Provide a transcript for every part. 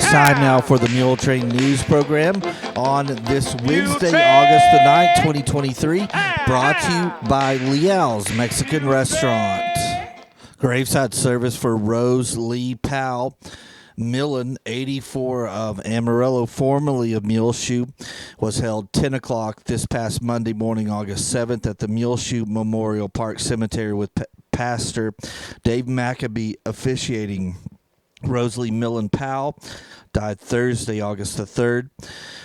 Time now for the Muletrain News Program on this Wednesday, August the 9th, 2023, brought to you by Leal's Mexican Restaurant. Graveside service for Rose Lee Powell Millen, 84 of Amarillo, formerly of Muleshoe, was held 10 o'clock this past Monday morning, August 7th, at the Muleshoe Memorial Park Cemetery with Pastor Dave Maccabee officiating. Rosalie Millen Powell died Thursday, August the 3rd.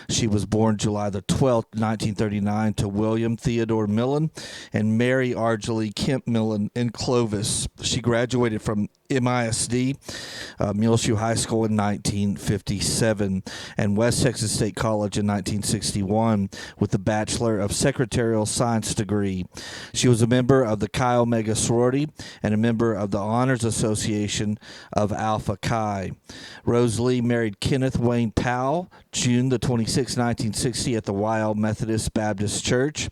She was born July the 12th, 1939, to William Theodore Millen and Mary Argelee Kemp Millen in Clovis. She graduated from MISD, Muleshoe High School in 1957, and West Texas State College in 1961 with the Bachelor of Secretarial Science degree. She was a member of the Chi Omega sorority and a member of the Honors Association of Alpha Chi. Rose Lee married Kenneth Wayne Powell June the 26th, 1960 at the Wild Methodist Baptist Church.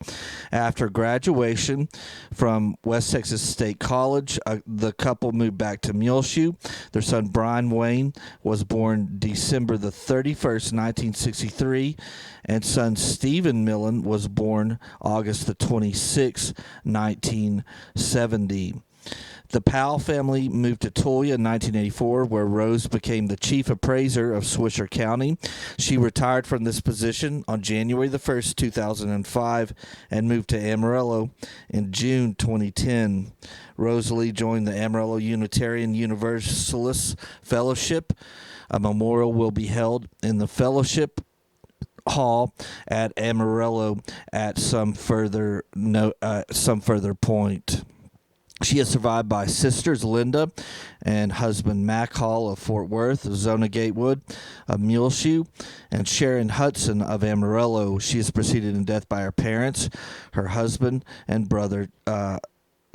After graduation from West Texas State College, the couple moved back to Muleshoe. Their son Brian Wayne was born December the 31st, 1963, and son Stephen Millen was born August the 26th, 1970. The Powell family moved to Tulia in 1984, where Rose became the chief appraiser of Swisher County. She retired from this position on January the 1st, 2005, and moved to Amarillo in June 2010. Rosalie joined the Amarillo Unitarian Universalist Fellowship. A memorial will be held in the Fellowship Hall at Amarillo at some further point. She is survived by sisters Linda and husband Mac Hall of Fort Worth, Zona Gatewood of Muleshoe, and Sharon Hudson of Amarillo. She is preceded in death by her parents, her husband, and brother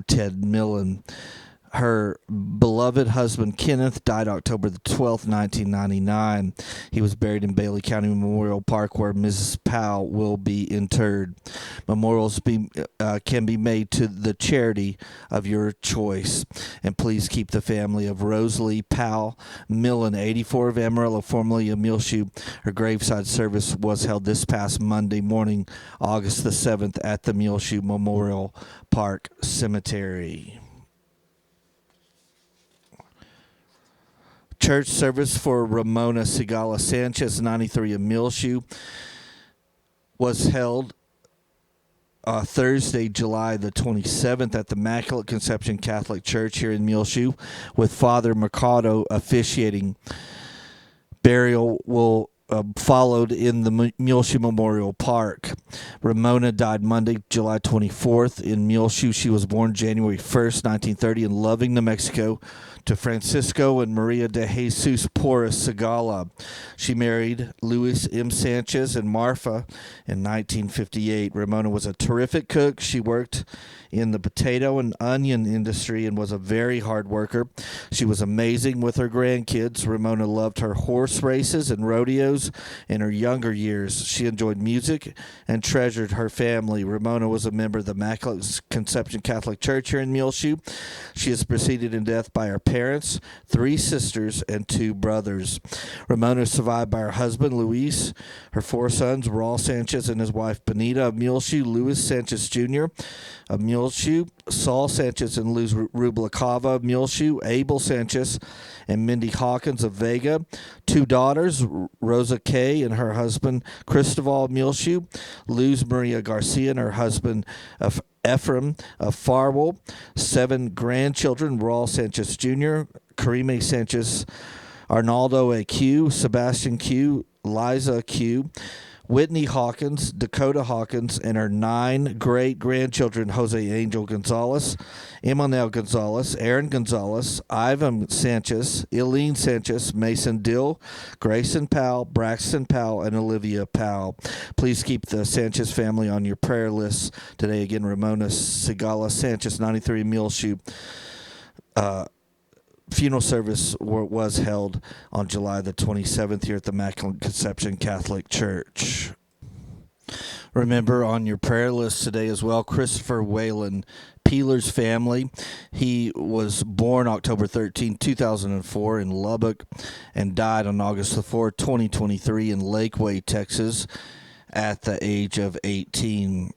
Ted Millen. Her beloved husband, Kenneth, died October the 12th, 1999. He was buried in Bailey County Memorial Park, where Mrs. Powell will be interred. Memorials can be made to the charity of your choice. And please keep the family of Rosalie Powell Millen, 84 of Amarillo, formerly of Muleshoe. Her graveside service was held this past Monday morning, August the 7th, at the Muleshoe Memorial Park Cemetery. Church service for Ramona Sigala Sanchez, 93 of Muleshoe, was held Thursday, July the 27th at the Immaculate Conception Catholic Church here in Muleshoe, with Father Mercado officiating. Burial will followed in the Muleshoe Memorial Park. Ramona died Monday, July 24th in Muleshoe. She was born January 1st, 1930 in Loving, New Mexico, to Francisco and Maria de Jesus Porras Sigala. She married Luis M. Sanchez and Marfa in 1958. Ramona was a terrific cook. She worked in the potato and onion industry and was a very hard worker. She was amazing with her grandkids. Ramona loved her horse races and rodeos in her younger years. She enjoyed music and treasured her family. Ramona was a member of the Immaculate Conception Catholic Church here in Muleshoe. She is preceded in death by her parents, 3 sisters, and 2 brothers. Ramona is survived by her husband, Luis, her 4 sons, Raul Sanchez and his wife, Benita of Muleshoe, Luis Sanchez Jr. of Muleshoe, Saul Sanchez and Luz Rubalcava of Muleshoe, Abel Sanchez and Mindy Hawkins of Vega, 2 daughters, Rosa Kay and her husband, Cristobal of Muleshoe, Luz Maria Garcia and her husband, Ephraim of Farwell, 7 grandchildren, Raul Sanchez Jr., Karime Sanchez, Arnaldo A. Q., Sebastian Q., Liza Q., Whitney Hawkins, Dakota Hawkins, and her 9 great-grandchildren, Jose Angel Gonzalez, Emmanuel Gonzalez, Aaron Gonzalez, Ivan Sanchez, Eileen Sanchez, Mason Dill, Grayson Powell, Braxton Powell, and Olivia Powell. Please keep the Sanchez family on your prayer list today. Again, Ramona Sigala Sanchez, 93 Muleshoe. Funeral service was held on July the 27th here at the Immaculate Conception Catholic Church. Remember on your prayer list today as well, Christopher Whalen, Peeler's family. He was born October 13, 2004 in Lubbock and died on August the 4th, 2023 in Lakeway, Texas at the age of 18.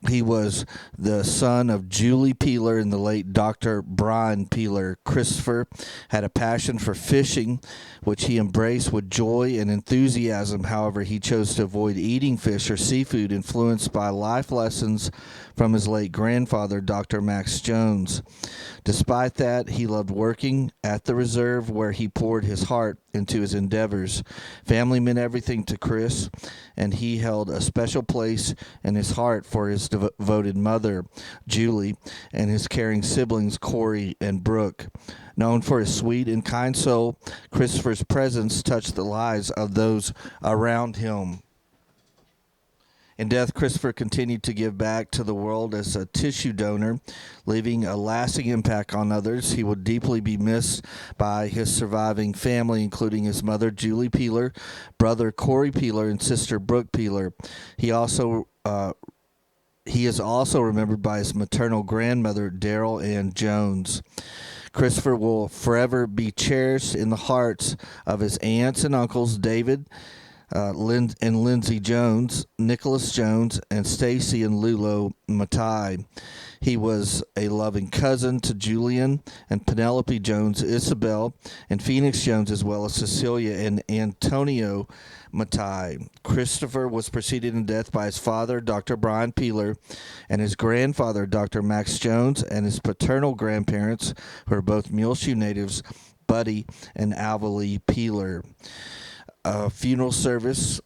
He was the son of Julie Peeler and the late Dr. Brian Peeler. Christopher had a passion for fishing, which he embraced with joy and enthusiasm. However, he chose to avoid eating fish or seafood, influenced by life lessons from his late grandfather, Dr. Max Jones. Despite that, he loved working at the reserve, where he poured his heart into his endeavors. Family meant everything to Chris, and he held a special place in his heart for his devoted mother, Julie, and his caring siblings, Corey and Brooke. Known for his sweet and kind soul, Christopher's presence touched the lives of those around him. In death, Christopher continued to give back to the world as a tissue donor, leaving a lasting impact on others. He will deeply be missed by his surviving family, including his mother, Julie Peeler, brother Corey Peeler, and sister Brooke Peeler. He is also remembered by his maternal grandmother, Daryl Ann Jones. Christopher will forever be cherished in the hearts of his aunts and uncles, David and Lindsay Jones, Nicholas Jones, and Stacy and Lulo Matai. He was a loving cousin to Julian and Penelope Jones, Isabel, and Phoenix Jones, as well as Cecilia and Antonio Matai. Christopher was preceded in death by his father, Dr. Brian Peeler, and his grandfather, Dr. Max Jones, and his paternal grandparents, who are both Muleshoe natives, Buddy and Alvalee Peeler. A funeral service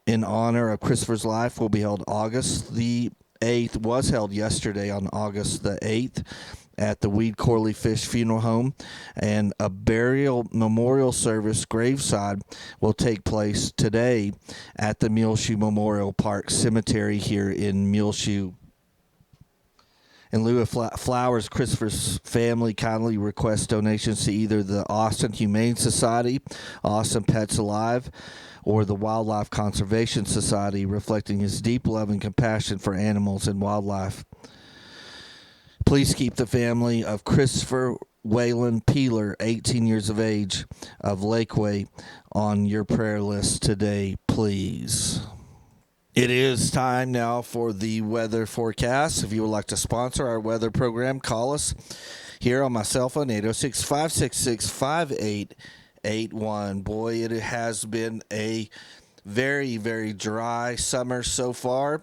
in honor of Christopher's life will be held August the 8th, was held yesterday on August the 8th at the Weed Corley Fish Funeral Home, and a burial memorial service graveside will take place today at the Muleshoe Memorial Park Cemetery here in Muleshoe. In lieu of flowers, Christopher's family kindly requests donations to either the Austin Humane Society, Austin Pets Alive, or the Wildlife Conservation Society, reflecting his deep love and compassion for animals and wildlife. Please keep the family of Christopher Waylon Peeler, 18 years of age, of Lakeway, on your prayer list today, please. It is time now for the weather forecast. If you would like to sponsor our weather program, call us here on my cell phone, 806-566-5881. Boy, it has been a very, very dry summer so far.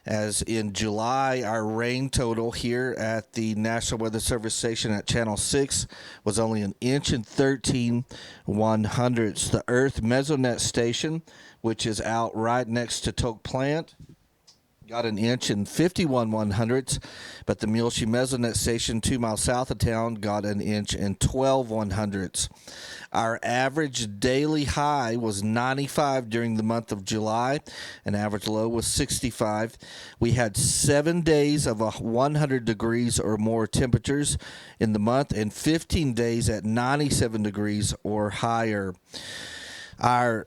As in July, our rain total here at the National Weather Service station at Channel 6 was only 1 inch and 13/100ths. The Earth Mesonet station, which is out right next to Toke Plant, got 1 inch and 51/100ths, but the Muleshoe Mesonet station 2 miles south of town got 1 inch and 12/100ths. Our average daily high was 95 during the month of July, and average low was 65. We had 7 days of 100 degrees or more temperatures in the month, and 15 days at 97 degrees or higher. Our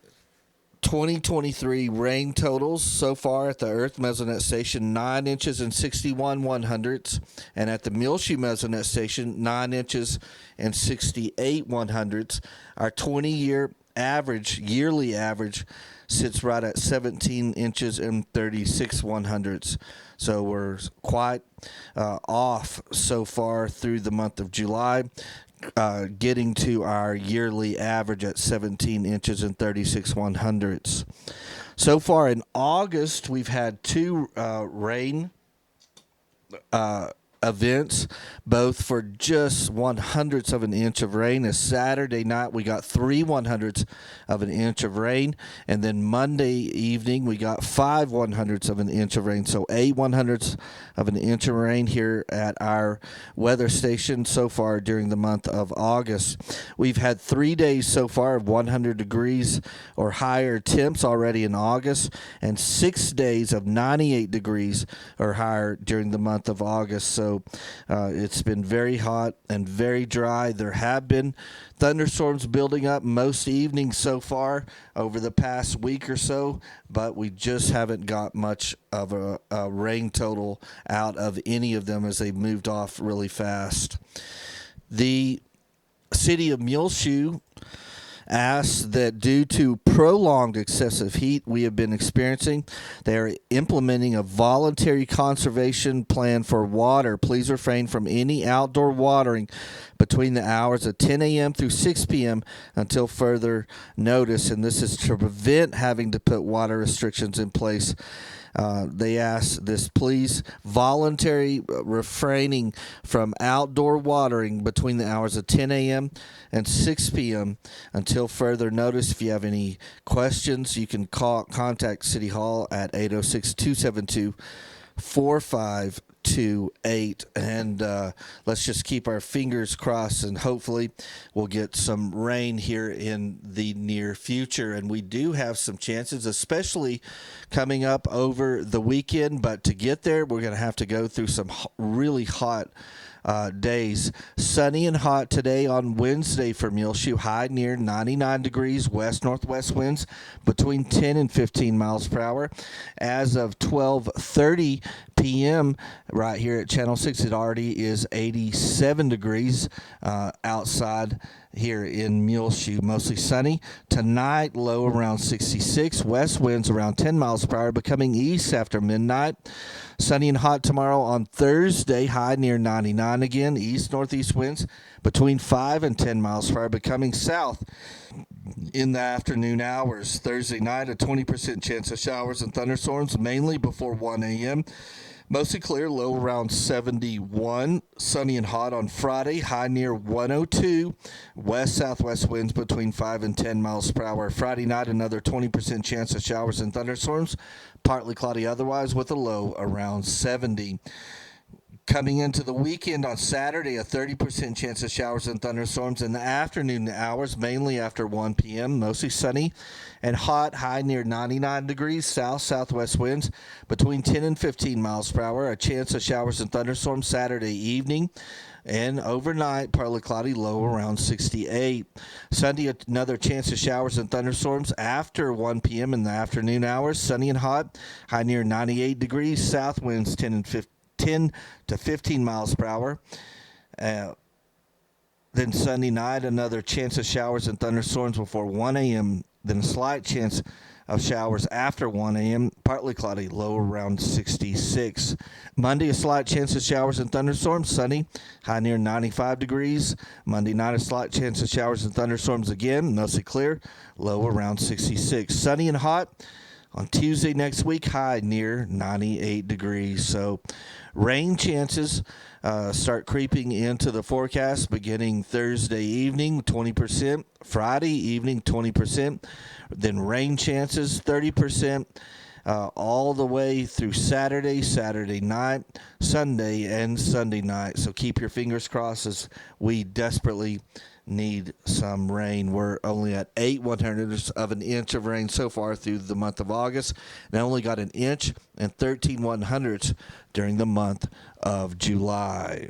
2023 rain totals so far at the Earth Mesonet station, 9 inches and 61/100ths, and at the Muleshoe Mesonet station, 9 inches and 68/100ths. Our 20-year average, yearly average, sits right at 17 inches and 36/100ths. So we're quite off so far through the month of July, getting to our yearly average at 17 inches and 36/100ths. So far in August, we've had 2 rain events, both for just 100ths of an inch of rain. As Saturday night, we got 3 100ths of an inch of rain, and then Monday evening, we got 5 100ths of an inch of rain. So 8 100ths of an inch of rain here at our weather station so far during the month of August. We've had 3 days so far of 100 degrees or higher temps already in August, and 6 days of 98 degrees or higher during the month of August. So So it's been very hot and very dry. There have been thunderstorms building up most evenings so far over the past week or so, but we just haven't got much of a rain total out of any of them as they moved off really fast. The city of Muleshoe asks that due to prolonged excessive heat we have been experiencing, they are implementing a voluntary conservation plan for water. Please refrain from any outdoor watering between the hours of 10 a.m. through 6 p.m. until further notice, and this is to prevent having to put water restrictions in place. They ask this, please, voluntary refraining from outdoor watering between the hours of 10 a.m. and 6 p.m. until further notice. If you have any questions, you can contact City Hall at 806-272-4528, and let's just keep our fingers crossed, and hopefully we'll get some rain here in the near future. And we do have some chances, especially coming up over the weekend, but to get there we're going to have to go through some really hot days. Sunny and hot today on Wednesday for Muleshoe, high near 99 degrees, west-northwest winds between 10 and 15 miles per hour. As of 12:30 p.m. right here at Channel 6, it already is 87 degrees outside here in Muleshoe. Mostly sunny. Tonight, low around 66. West winds around 10 miles per hour, becoming east after midnight. Sunny and hot tomorrow on Thursday, high near 99 again. East-northeast winds between 5 and 10 miles per hour, becoming south in the afternoon hours. Thursday night, a 20% chance of showers and thunderstorms, mainly before 1 a.m. Mostly clear, low around 71. Sunny and hot on Friday, high near 102. West-southwest winds between 5 and 10 miles per hour. Friday night, another 20% chance of showers and thunderstorms, partly cloudy otherwise, with a low around 70. Coming into the weekend on Saturday, a 30% chance of showers and thunderstorms in the afternoon hours, mainly after 1 p.m., mostly sunny and hot, high near 99 degrees, south-southwest winds between 10 and 15 miles per hour, a chance of showers and thunderstorms Saturday evening, and overnight, partly cloudy, low around 68. Sunday, another chance of showers and thunderstorms after 1 p.m. in the afternoon hours, sunny and hot, high near 98 degrees, south winds 10 to 15 miles per hour. Then Sunday night, another chance of showers and thunderstorms before 1 a.m., then a slight chance of showers after 1 a.m., partly cloudy, low around 66. Monday, a slight chance of showers and thunderstorms, sunny, high near 95 degrees. Monday night, a slight chance of showers and thunderstorms again, mostly clear, low around 66. Sunny and hot on Tuesday next week, high near 98 degrees. So rain chances start creeping into the forecast beginning Thursday evening, 20%. Friday evening, 20%. Then rain chances, 30%. All the way through Saturday night, Sunday, and Sunday night. So keep your fingers crossed as we desperately need some rain. We're only at 8/100ths of an inch of rain so far through the month of August, and I only got an inch and 13/100ths during the month of July.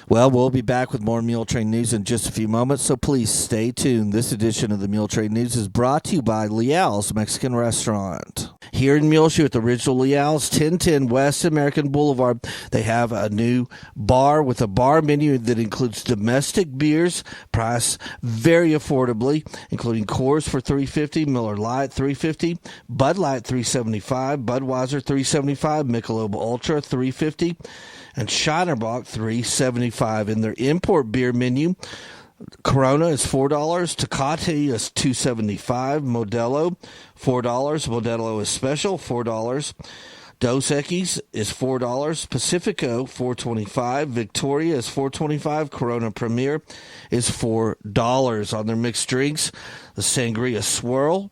Well, we'll be back with more Muletrain News in just a few moments, so please stay tuned. This edition of the Muletrain News is brought to you by Leal's Mexican Restaurant. Here in Muleshoe at the original Leal's, 1010 West American Boulevard, they have a new bar with a bar menu that includes domestic beers, priced very affordably, including Coors for $3.50, Miller Lite $3.50, Bud Light $3.75, Budweiser $3.75, Michelob Ultra $3.50, and Shinerbach $3.75. In their import beer menu, Corona is $4, Tecate is $2.75, Modelo $4, Modelo is special $4, Dos Equis is $4, Pacifico $4.25, Victoria is $4.25, Corona Premier is $4. On their mixed drinks, the Sangria Swirl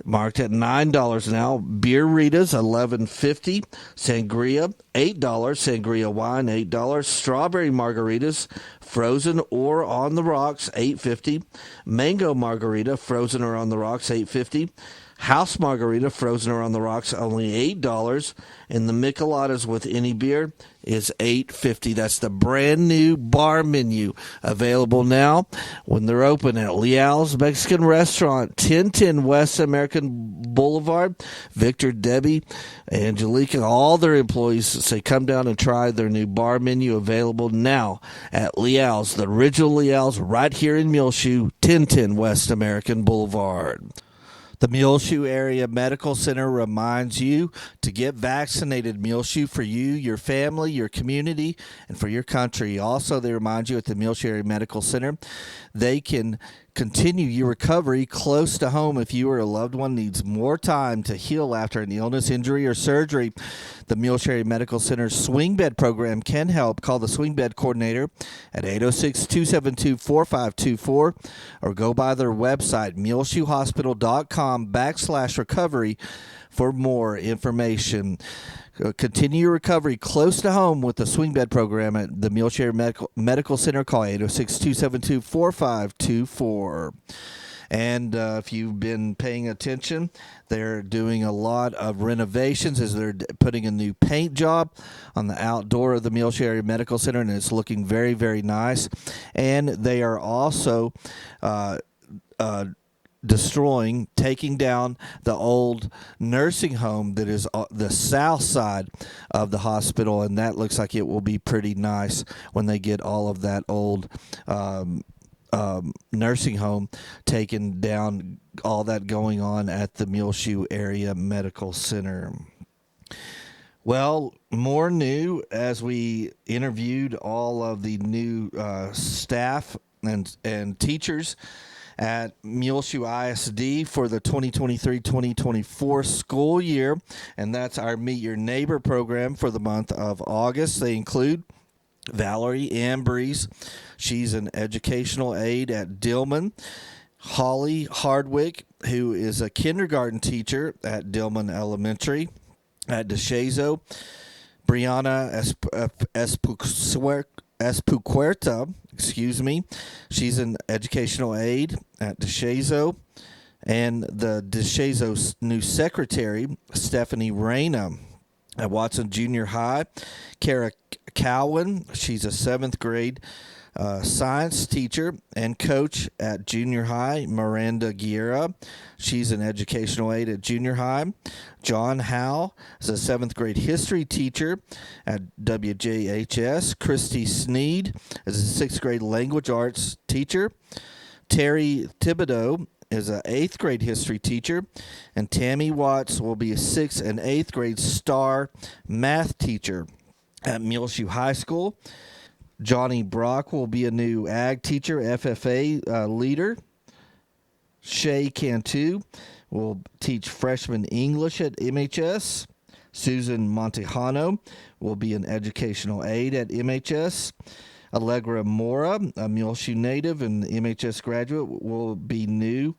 marked at $9 now. Beer Ritas, $11.50. Sangria, $8. Sangria wine, $8. Strawberry margaritas, frozen or on the rocks, $8.50. Mango margarita, frozen or on the rocks, $8.50. House margarita, frozen or on the rocks, only $8. And the micheladas with any beer is $8.50. That's the brand new bar menu available now when they're open at Leal's Mexican Restaurant, 1010 West American Boulevard. Victor, Debbie, Angelica, all their employees say come down and try their new bar menu available now at Leal's, the original Leal's, right here in Muleshoe, 1010 West American Boulevard. The Muleshoe Area Medical Center reminds you to get vaccinated. Muleshoe, for you, your family, your community, and for your country. Also, they remind you at the Muleshoe Area Medical Center, they can continue your recovery close to home if you or a loved one needs more time to heal after an illness, injury, or surgery. The Muleshoe Area Medical Center's swing bed program can help. Call the swing bed coordinator at 806-272-4524 or go by their website, muleshoehospital.com/recovery for more information. Continue your recovery close to home with the swing bed program at the Muleshoe Area Medical Center. Call 806-272-4524. And if you've been paying attention, they're doing a lot of renovations as they're putting a new paint job on the outdoor of the Muleshoe Area Medical Center, and it's looking very, very nice. And they are also taking down the old nursing home that is the south side of the hospital, and that looks like it will be pretty nice when they get all of that old nursing home taken down, all that going on at the Muleshoe Area Medical Center. Well, more new as we interviewed all of the new staff and teachers at Muleshoe ISD for the 2023-2024 school year, and that's our Meet Your Neighbor program for the month of August. They include Valerie Ambrose. She's an educational aide at Dillman. Holly Hardwick, who is a kindergarten teacher at Dillman Elementary. At DeShazo, Brianna Espuquerta, she's an educational aide at DeShazo. And the DeShazo's new secretary, Stephanie Reyna. At Watson Junior High, Kara Cowan, she's a 7th grade science teacher and coach at Junior High. Miranda Guerra, she's an educational aide at Junior High. John Howe is a 7th grade history teacher at WJHS. Christy Sneed is a 6th grade language arts teacher. Terry Thibodeau is an 8th grade history teacher, and Tammy Watts will be a 6th and 8th grade star math teacher at Muleshoe High School. Johnny Brock will be a new ag teacher, FFA leader. Shay Cantu will teach freshman English at MHS. Susan Montejano will be an educational aide at MHS. Allegra Mora, a Muleshoe native and MHS graduate, will be new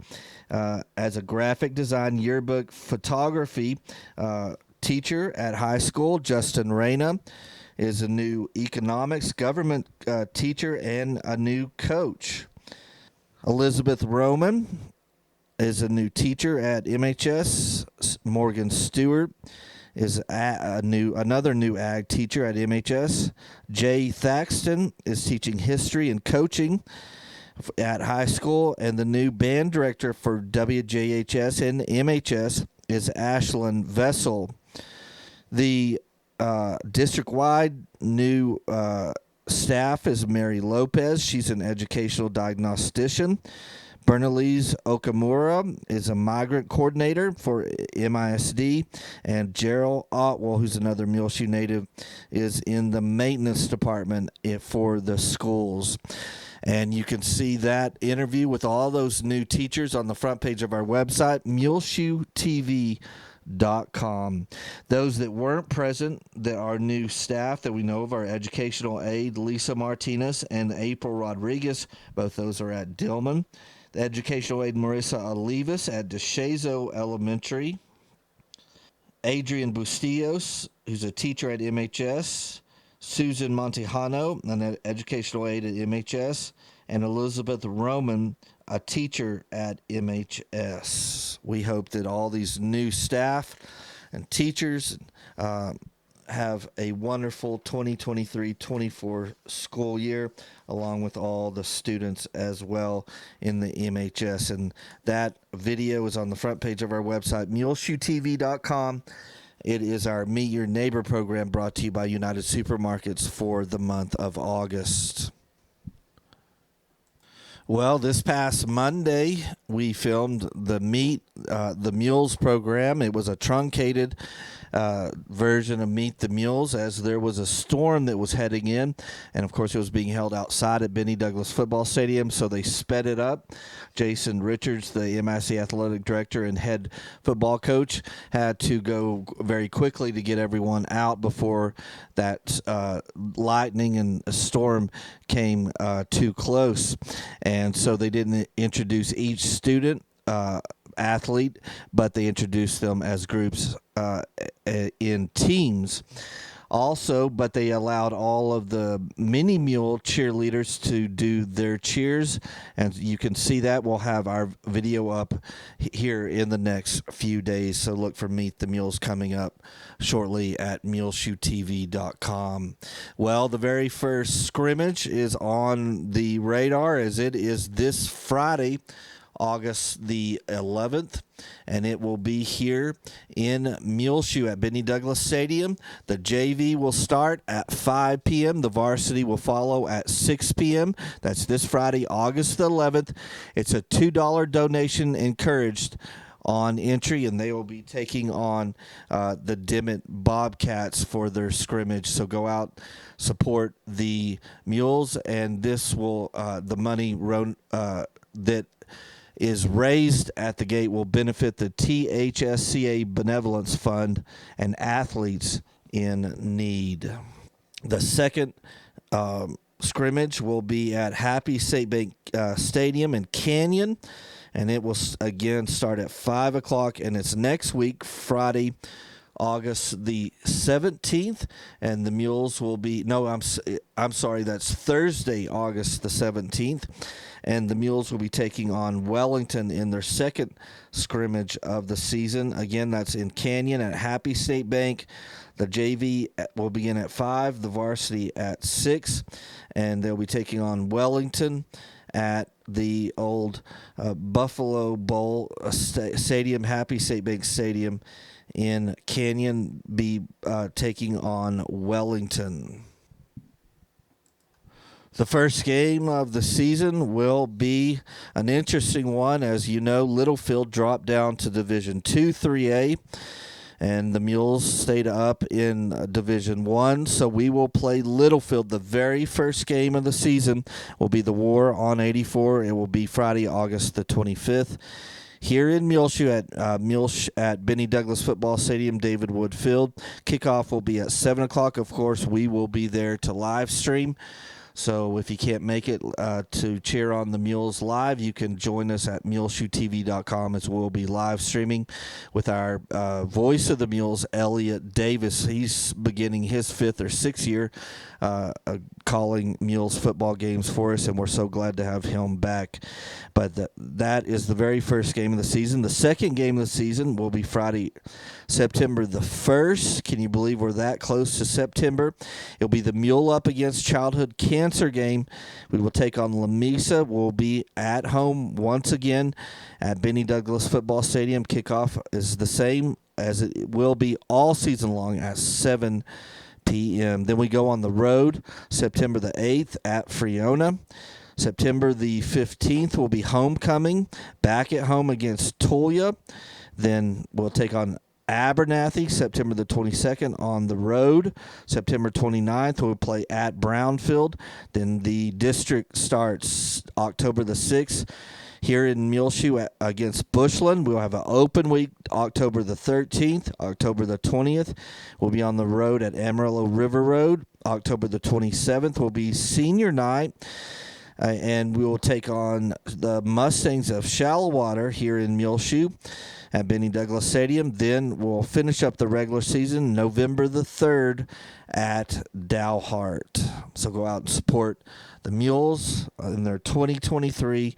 as a graphic design yearbook photography teacher at high school. Justin Reyna is a new economics government teacher and a new coach. Elizabeth Roman is a new teacher at MHS. Morgan Stewart is another new ag teacher at MHS. Jay Thaxton is teaching history and coaching at high school, and the new band director for WJHS and MHS is Ashlyn Vessel. The district-wide new staff is Mary Lopez. She's an educational diagnostician. Bernalise Okamura is a migrant coordinator for MISD, and Gerald Otwell, who's another Muleshoe native, is in the maintenance department for the schools. And you can see that interview with all those new teachers on the front page of our website, MuleshoeTV.com. Those that weren't present, that are new staff that we know of, our educational aide Lisa Martinez and April Rodriguez. Both those are at Dillman. The educational aide Marissa Olivas at DeShazo Elementary. Adrian Bustillos, who's a teacher at MHS. Susan Montejano, an educational aide at MHS. And Elizabeth Roman, a teacher at MHS. We hope that all these new staff and teachers have a wonderful 2023-24 school year, along with all the students as well in the MHS. And that video is on the front page of our website, muleshoetv.com. It is our Meet Your Neighbor program brought to you by United Supermarkets for the month of August. Well, this past Monday, we filmed the Meet the Mules program. It was a truncated version of Meet the Mules, as there was a storm that was heading in. And, of course, it was being held outside at Benny Douglas Football Stadium, so they sped it up. Jason Richards, the MIC athletic director and head football coach, had to go very quickly to get everyone out before that lightning and storm came too close. And so they didn't introduce each student athlete, but they introduced them as groups in teams. Also, but they allowed all of the mini mule cheerleaders to do their cheers, and you can see that. We'll have our video up here in the next few days, so look for Meet the Mules coming up shortly at muleshoetv.com. Well, the very first scrimmage is on the radar, as it is this Friday, August the 11th, and it will be here in Muleshoe at Benny Douglas Stadium. The JV will start at 5 p.m. The varsity will follow at 6 p.m. That's this Friday, August the 11th. It's a $2 donation encouraged on entry, and they will be taking on the Dimmitt Bobcats for their scrimmage. So go out, support the Mules, and this will the money that is raised at the gate will benefit the THSCA Benevolence Fund and athletes in need. The second scrimmage will be at Happy State Bank Stadium in Canyon, and it will again start at 5 o'clock, and it's next week, Friday, August the 17th, and the Mules will be, I'm sorry, that's Thursday, August the 17th, and the Mules will be taking on Wellington in their second scrimmage of the season. Again, that's in Canyon at Happy State Bank. The JV will begin at 5, the varsity at 6, and they'll be taking on Wellington at the old Buffalo Bowl Stadium, Happy State Bank Stadium in Canyon, be taking on Wellington. The first game of the season will be an interesting one. As you know, Littlefield dropped down to Division II 3A, and the Mules stayed up in Division I. So we will play Littlefield. The very first game of the season will be the War on 84. It will be Friday, August the 25th. Here in Muleshoe at Benny Douglas Football Stadium, David Wood Field. Kickoff will be at 7 o'clock. Of course, we will be there to live stream. So if you can't make it to cheer on the Mules live, you can join us at muleshoetv.com, as we'll be live streaming with our voice of the Mules, Elliot Davis. He's beginning his 5th or 6th year calling Mules football games for us, and we're so glad to have him back. But that is the very first game of the season. The second game of the season will be Friday, September the 1st. Can you believe we're that close to September? It'll be the Mule Up Against Childhood Cancer game. We will take on Lamesa. We'll be at home once again at Benny Douglas Football Stadium. Kickoff is the same as it will be all season long at 7 p.m. Then we go on the road September the 8th at Friona. September the 15th will be homecoming, back at home against Tulia. Then we'll take on Abernathy September the 22nd on the road. September 29th, we'll play at Brownfield. Then the district starts October the 6th. Here in Muleshoe against Bushland, we'll have an open week October the 13th. October the 20th, we'll be on the road at Amarillo River Road. October the 27th will be senior night and we will take on the Mustangs of Shallow Water here in Muleshoe at Benny Douglas Stadium. Then we'll finish up the regular season November the 3rd at Dalhart. So go out and support the Mules in their 2023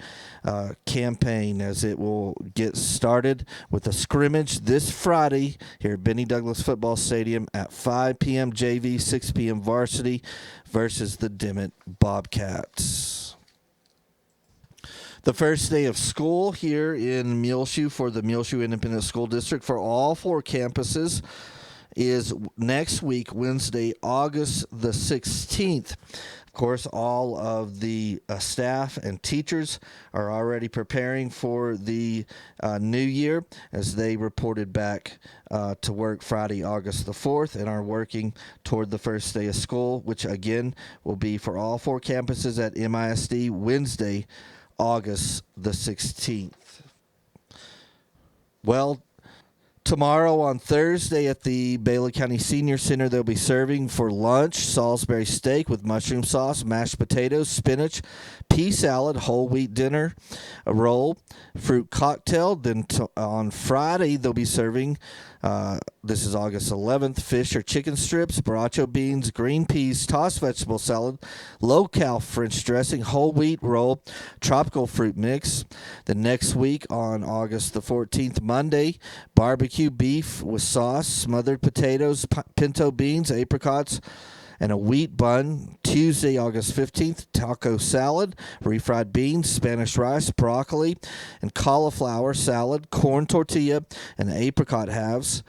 campaign, as it will get started with a scrimmage this Friday here at Benny Douglas Football Stadium at 5 p.m. JV, 6 p.m. varsity versus the Dimmitt Bobcats. The first day of school here in Muleshoe for the Muleshoe Independent School District for all 4 campuses is next week, Wednesday, August the 16th. Of course, all of the staff and teachers are already preparing for the new year, as they reported back to work Friday, August the 4th, and are working toward the first day of school, which again will be for all 4 campuses at MISD Wednesday, August the 16th. Well, tomorrow on Thursday at the Bailey County Senior Center, they'll be serving for lunch Salisbury steak with mushroom sauce, mashed potatoes, spinach, pea salad, whole wheat dinner, a roll, fruit cocktail. Then on Friday, they'll be serving, this is August 11th, fish or chicken strips, borracho beans, green peas, tossed vegetable salad, low-cal French dressing, whole wheat roll, tropical fruit mix. The next week on August the 14th, Monday, barbecue beef with sauce, smothered potatoes, pinto beans, apricots, and a wheat bun. Tuesday, August 15th, taco salad, refried beans, Spanish rice, broccoli, and cauliflower salad, corn tortilla, and apricot halves.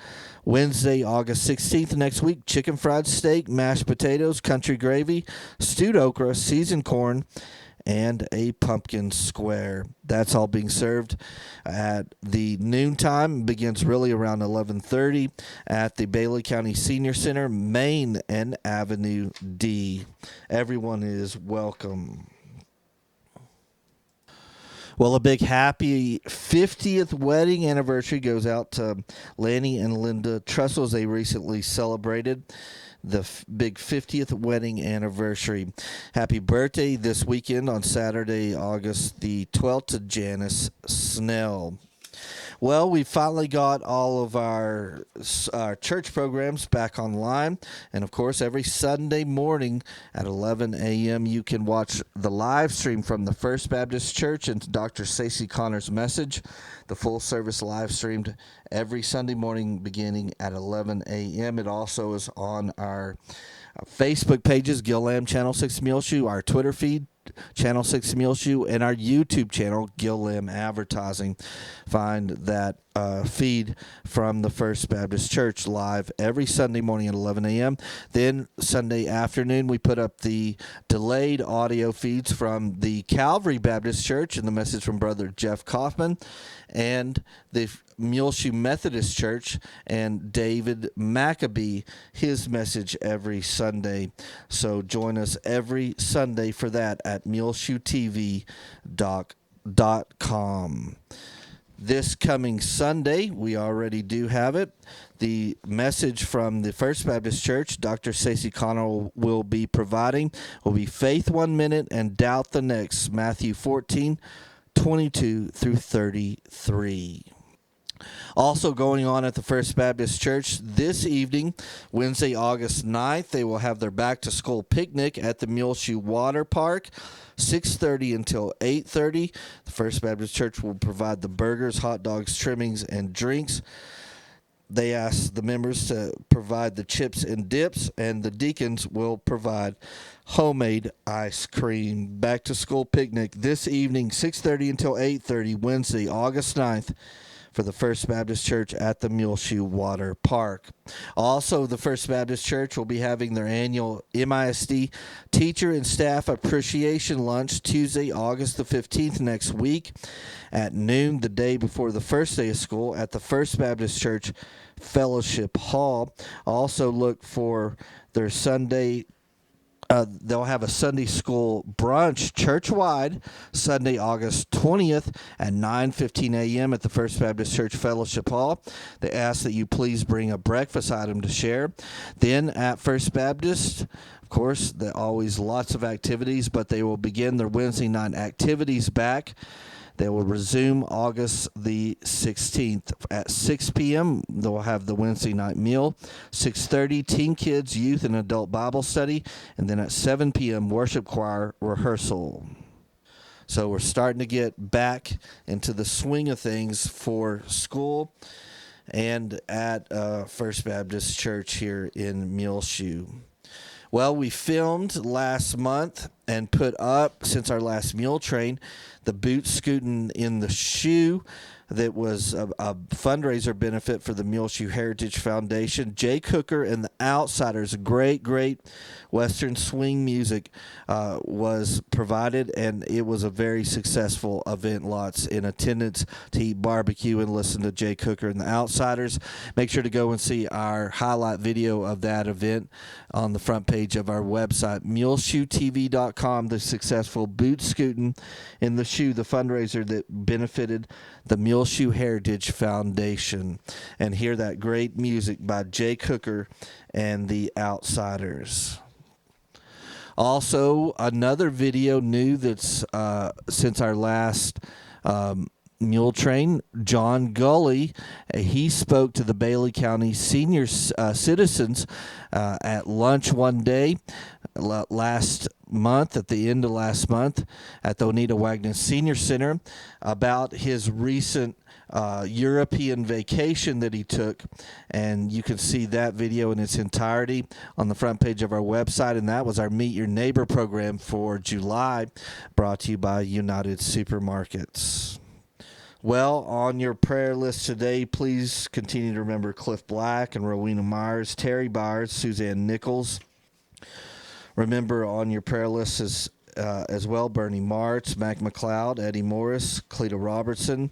Wednesday, August 16th, next week, chicken fried steak, mashed potatoes, country gravy, stewed okra, seasoned corn, and a pumpkin square. That's all being served at the noontime. Begins really around 11:30 at the Bailey County Senior Center, Main and Avenue D. Everyone is welcome. Well, a big happy 50th wedding anniversary goes out to Lanny and Linda Trussell, as they recently celebrated the big 50th wedding anniversary. Happy birthday this weekend on Saturday, August the 12th, to Janice Snell. Well, we finally got all of our church programs back online. And, of course, every Sunday morning at 11 a.m. you can watch the live stream from the First Baptist Church and Dr. Stacey Connor's message. The full service live streamed every Sunday morning beginning at 11 a.m. It also is on our Facebook pages, Gil Lamb Channel 6 Muleshoe, our Twitter feed, Channel 6 Muleshoe, and our YouTube channel, Gil Lamb Advertising. Find that feed from the First Baptist Church live every Sunday morning at 11 a.m. Then Sunday afternoon, we put up the delayed audio feeds from the Calvary Baptist Church and the message from Brother Jeff Kaufman, and the Muleshoe Methodist Church and David Maccabee, his message every Sunday. So join us every Sunday for that at muleshoetv.com. This coming Sunday, we already do have it. The message from the First Baptist Church, Dr. Stacey Connor will be providing, will be Faith 1 minute and Doubt the next, Matthew 14:22 through 33. Also going on at the First Baptist Church this evening, Wednesday, August 9th, they will have their back-to-school picnic at the Muleshoe Water Park, 6:30 until 8:30. The First Baptist Church will provide the burgers, hot dogs, trimmings, and drinks. They ask the members to provide the chips and dips, and the deacons will provide homemade ice cream. Back-to-school picnic this evening, 6:30 until 8:30, Wednesday, August 9th. For the First Baptist Church at the Muleshoe Water Park. Also, the First Baptist Church will be having their annual MISD Teacher and Staff Appreciation Lunch Tuesday, August the 15th next week at noon, the day before the first day of school at the First Baptist Church Fellowship Hall. Also look for their Sunday they'll have a Sunday school brunch church-wide Sunday, August 20th at 9:15 a.m. at the First Baptist Church Fellowship Hall. They ask that you please bring a breakfast item to share. Then at First Baptist, of course, there are always lots of activities, but they will begin their Wednesday night activities back. They will resume August the 16th at 6 p.m. They'll have the Wednesday night meal, 6:30 teen, kids, youth, and adult Bible study, and then at 7 p.m. worship choir rehearsal. So we're starting to get back into the swing of things for school and at First Baptist Church here in Muleshoe. Well, we filmed last month and put up, since our last Muletrain, the boot scooting in the shoe that was a fundraiser benefit for the Muleshoe Heritage Foundation. Jay Cooker and the Outsiders, great Western swing music was provided, and it was a very successful event. Lots in attendance to eat barbecue and listen to Jay Cooker and the Outsiders. Make sure to go and see our highlight video of that event on the front page of our website, muleshoetv.com, the successful boot scooting in the shoe, the fundraiser that benefited the Muleshoe Heritage Foundation. And hear that great music by Jay Cooker and the Outsiders. Also, another video new that's since our last Muletrain, John Gully, he spoke to the Bailey County senior citizens at lunch one day last month, at the end of last month, at the Oneida Wagner Senior Center about his recent European vacation that he took, and you can see that video in its entirety on the front page of our website. And that was our Meet Your Neighbor program for July, brought to you by United Supermarkets. Well, on your prayer list today, please continue to remember Cliff Black and Rowena Myers, Terry Byers, Suzanne Nichols. Remember on your prayer list as well Bernie Martz, Mac McLeod, Eddie Morris, Cleta Robertson,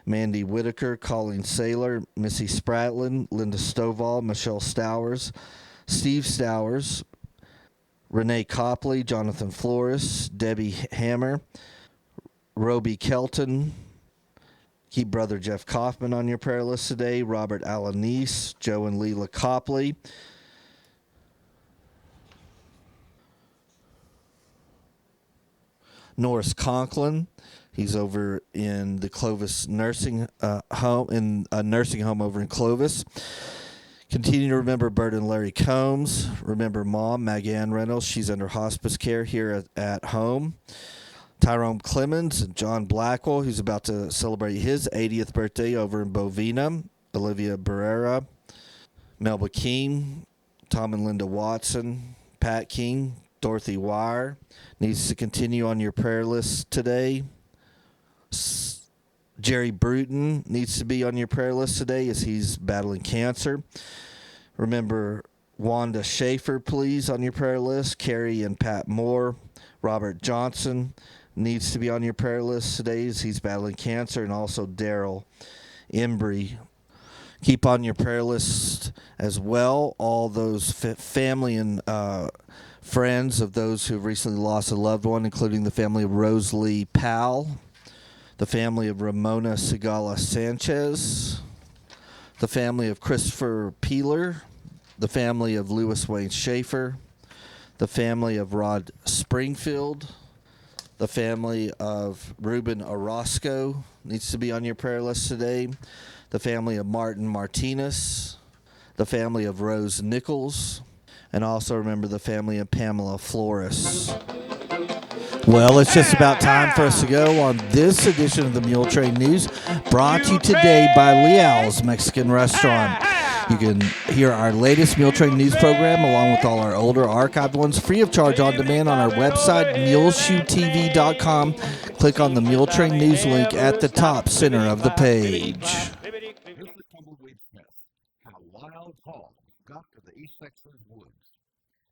Mandy Whitaker, Colleen Saylor, Missy Spratlin, Linda Stovall, Michelle Stowers, Steve Stowers, Renee Copley, Jonathan Flores, Debbie Hammer, Roby Kelton. Keep Brother Jeff Kaufman on your prayer list today, Robert Alanis, Joe and Leela Copley. Norris Conklin, he's over in the Clovis nursing home, in a nursing home over in Clovis. Continue to remember Bert and Larry Combs. Remember Mom, Magann Reynolds, she's under hospice care here at home. Tyrone Clemens and John Blackwell, who's about to celebrate his 80th birthday over in Bovina. Olivia Barrera, Melba King, Tom and Linda Watson, Pat King, Dorothy Wire needs to continue on your prayer list today. Jerry Bruton needs to be on your prayer list today as he's battling cancer. Remember Wanda Schaefer, please, on your prayer list. Carrie and Pat Moore. Robert Johnson needs to be on your prayer list today as he's battling cancer. And also Daryl Embry. Keep on your prayer list as well all those family and friends of those who have recently lost a loved one, including the family of Rose Lee Powell, the family of Ramona Sigala Sanchez, the family of Christopher Peeler, the family of Lewis Wayne Schaefer, the family of Rod Springfield, the family of Ruben Orozco needs to be on your prayer list today, the family of Martin Martinez, the family of Rose Nichols, and also remember the family of Pamela Flores. Well, it's just about time for us to go on this edition of the Muletrain News, brought to you today by Leal's Mexican Restaurant. You can hear our latest Muletrain News program along with all our older archived ones free of charge on demand on our website, muleshoetv.com. Click on the Muletrain News link at the top center of the page. How Wild Hog got to the East Texas woods.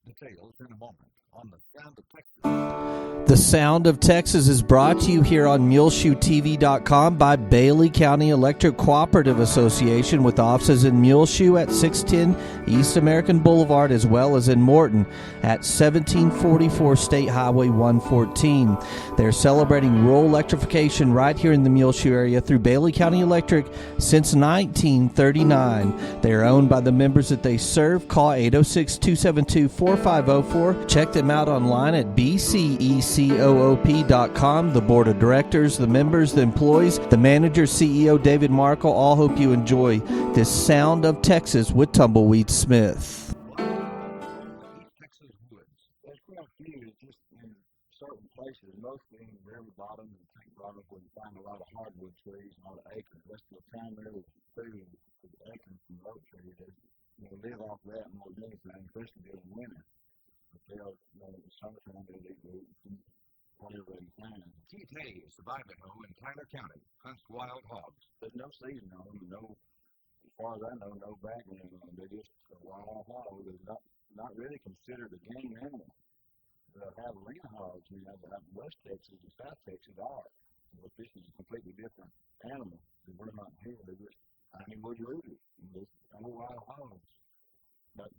Details in a moment on the Sound of Texas. The Sound of Texas is brought to you here on MuleshoeTV.com by Bailey County Electric Cooperative Association, with offices in Muleshoe at 610 East American Boulevard, as well as in Morton at 1744 State Highway 114. They're celebrating rural electrification right here in the Muleshoe area through Bailey County Electric since 1939. They are owned by the members that they serve. Call 806-272-4504. Check them out online at bcecoop.com. The board of directors, the members, the employees, the manager, CEO David Markle, all hope you enjoy this Sound of Texas with Tumbleweed Smith. East Texas woods. There's quite a few, just in certain places, mostly in the river bottom and tank bottom, where you find a lot of hardwood trees and a lot of acorns. That's the primary food for the acorns from the oak tree. They live off that more than anything, especially during winter. But they'll, in the summertime, they'll eat roots and whatever they can. Keith Hayes of Ivanhoe in Tyler County hunts wild hogs. There's no season on them, as far as I know, no background on them. They're just a wild hog. They're not really considered a game animal. The Javelina hogs we have out in West Texas and South Texas are. But this is a completely different animal that we're not here. They're just tiny wood rooters. They're wild hogs. But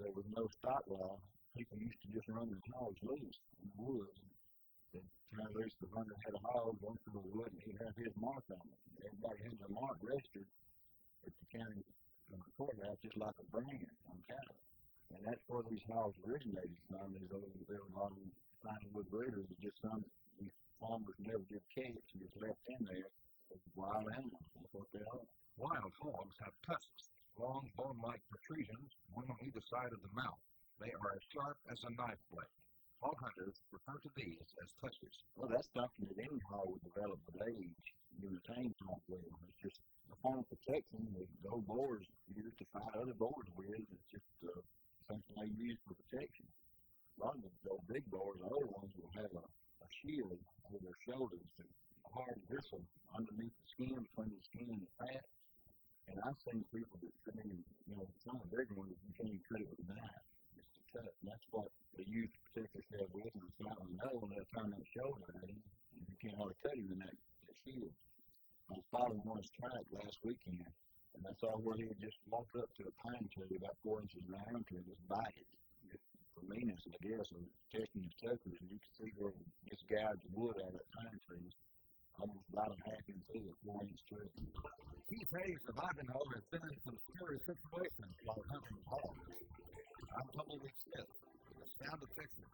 there was no stock law. People used to just run their hogs loose in the woods. They'd turn loose the hunter had a hog, going through the wood, and he'd have his mark on it. Everybody had their mark registered at the county courthouse, just like a brand on cattle. And that's where these hogs originated from. There were a lot of tiny wood breeders that just some these farmers never did catch and just left in there as wild animals. That's what they are. Wild hogs have tusks, long bone-like protrusions, one on either side of the mouth. They are as sharp as a knife blade. Hog hunters refer to these as tuskers. Well, that's something that any hog would develop with age. You retain hog well. It's just a form of protection that those boars use to fight other boars with. It's just something they use for protection. A lot of those big boars, the older ones, will have a shield over their shoulders, and a hard bristle underneath the skin, between the skin and the fat. And I've seen people that couldn't even, some of the bigger ones, you can't even cut it with a knife. It's to cut. And that's what they use to protect themselves with. And it's not on the nose, and they'll turn that shoulder at him, and you can't hardly cut him in that shield. I was following one's track last weekend, and I saw where he had just walked up to a pine tree about 4 inches in diameter and just bite it. Just for meanness, I guess, of testing his tuckers, and you could see where he just gouged the wood out of that pine tree, almost about a half inch through a 4-inch tree. Keith Hayes of Ivanhoe has been in some serious situations while hunting hogs. I'm Tumbleweed Smith, the Sound of Texas.